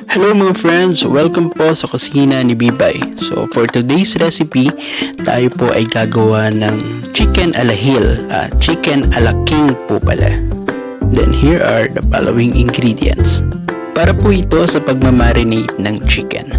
Hello mga friends! Welcome po sa Kusina ni Bibay. So for today's recipe, tayo po ay gagawa ng chicken ala hill, chicken ala king po pala. Then here are the following ingredients. Para po ito sa pagmamarinate ng chicken.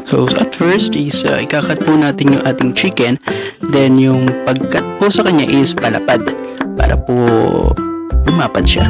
So at first is ikakat po natin yung ating chicken, then yung pagkat po sa kanya is palapad para po lumapad siya.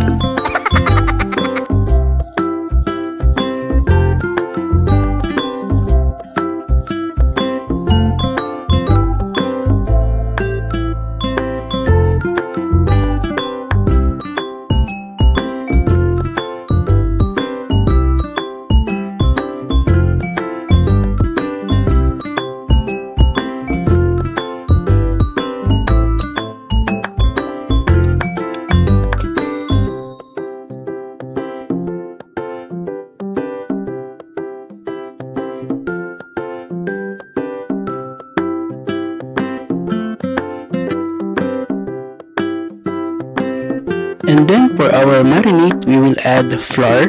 And then for our marinade, we will add flour,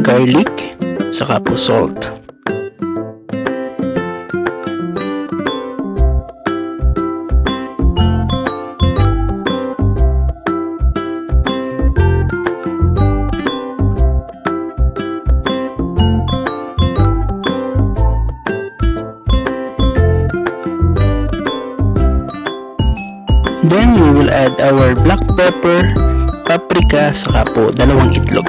garlic, saka po salt. Then we will add our black pepper, paprika, saka po 2 itlog.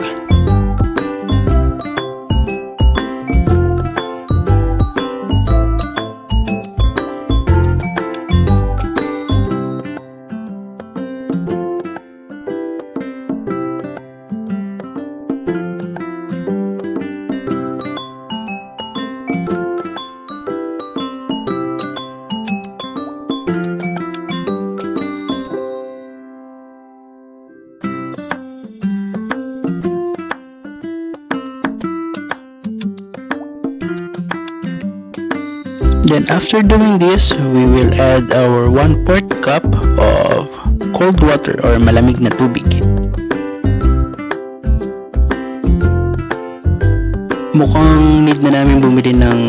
Then after doing this, we will add our 1/4 cup of cold water or malamig na tubig. Mukhang need na namin bumili ng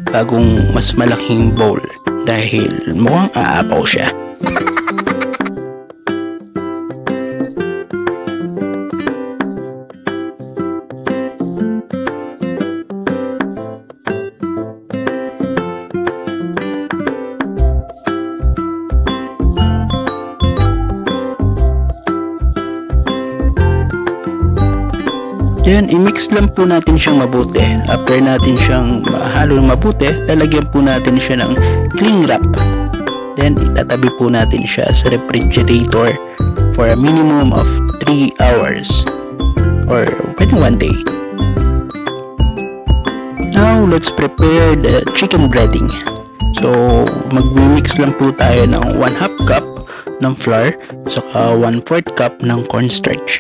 bagong mas malaking bowl dahil mukhang aapaw siya. Yan, i-mix lang po natin siyang mabuti. After natin siyang mahalo mabuti, lalagyan po natin siya ng cling wrap. Then, itatabi po natin siya sa refrigerator for a minimum of 3 hours or pwedeng 1 day. Now, let's prepare the chicken breading. So, mag-mix lang po tayo ng 1/2 cup ng flour saka 1/4 cup ng cornstarch.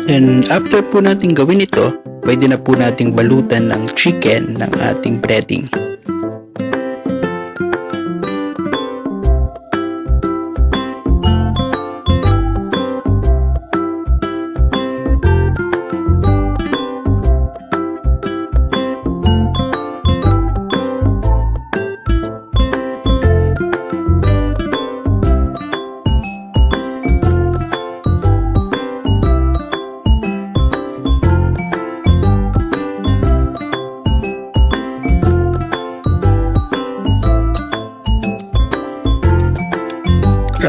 And after po natin gawin ito, pwede na po nating balutan ng chicken ng ating breading.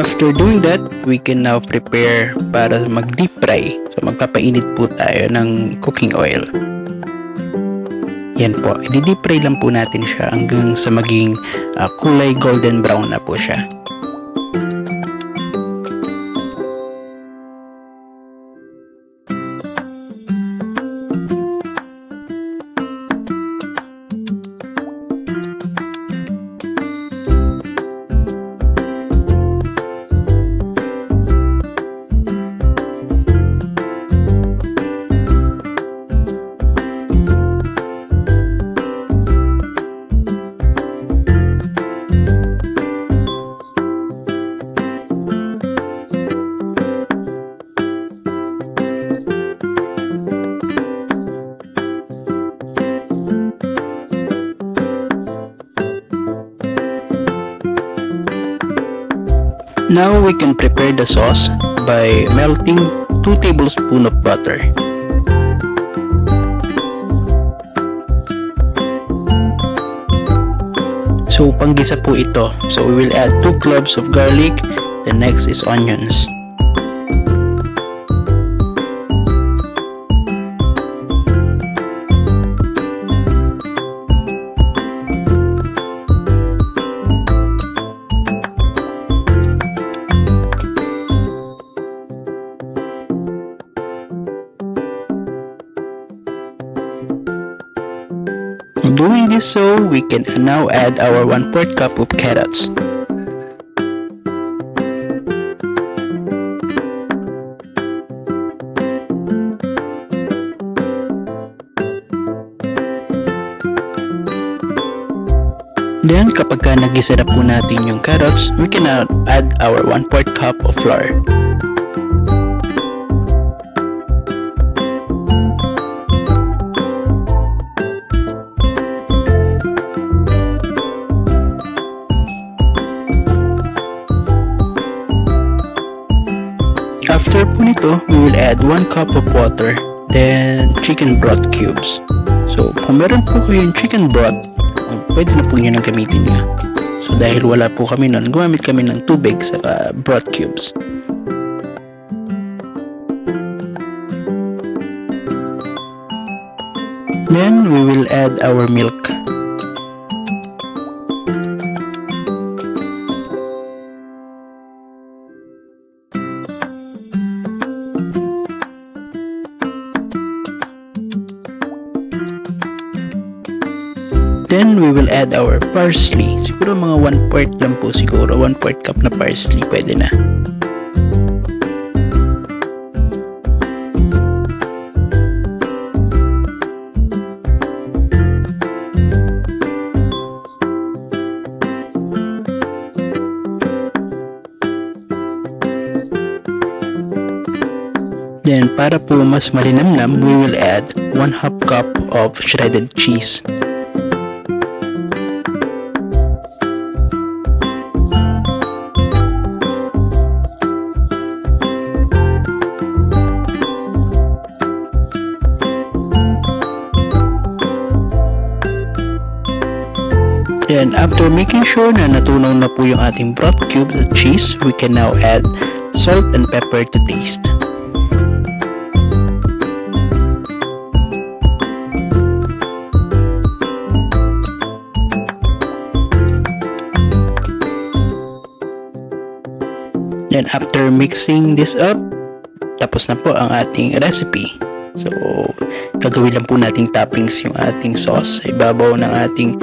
After doing that, we can now prepare para mag-deep fry. So magpapainit po tayo ng cooking oil. Yan po, i-deep fry lang po natin siya hanggang sa maging kulay golden brown na po siya. Now we can prepare the sauce by melting 2 tablespoons of butter. So panggisa po ito. So we will add 2 cloves of garlic. The next is onions. Doing this so, we can now add our 1/4 cup of carrots. Then kapag nagisa na po natin yung carrots, we can now add our 1/4 cup of flour. After po nito, we will add 1 cup of water, then chicken broth cubes. So, kung meron po kayong chicken broth, pwede na po nyo nang gamitin nyo. So, dahil wala po kami nun, gumamit kami ng tubig sa broth cubes. Then, we will add our milk. Then, we will add our parsley. Siguro mga 1/4 lang po siguro. 1/4 cup na parsley. Pwede na. Then, para po mas malinamnam, we will add 1/2 cup of shredded cheese. Then, after making sure na natunaw na po yung ating broth cubes at cheese, we can now add salt and pepper to taste. Then, after mixing this up, tapos na po ang ating recipe. So, gagawin lang po nating toppings yung ating sauce. Ibabaw ng ating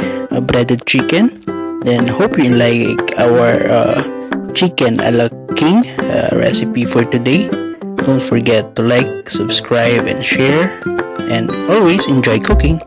breaded chicken. Then, hope you like our chicken a la king recipe for today. Don't forget to like, subscribe, and share. And always enjoy cooking.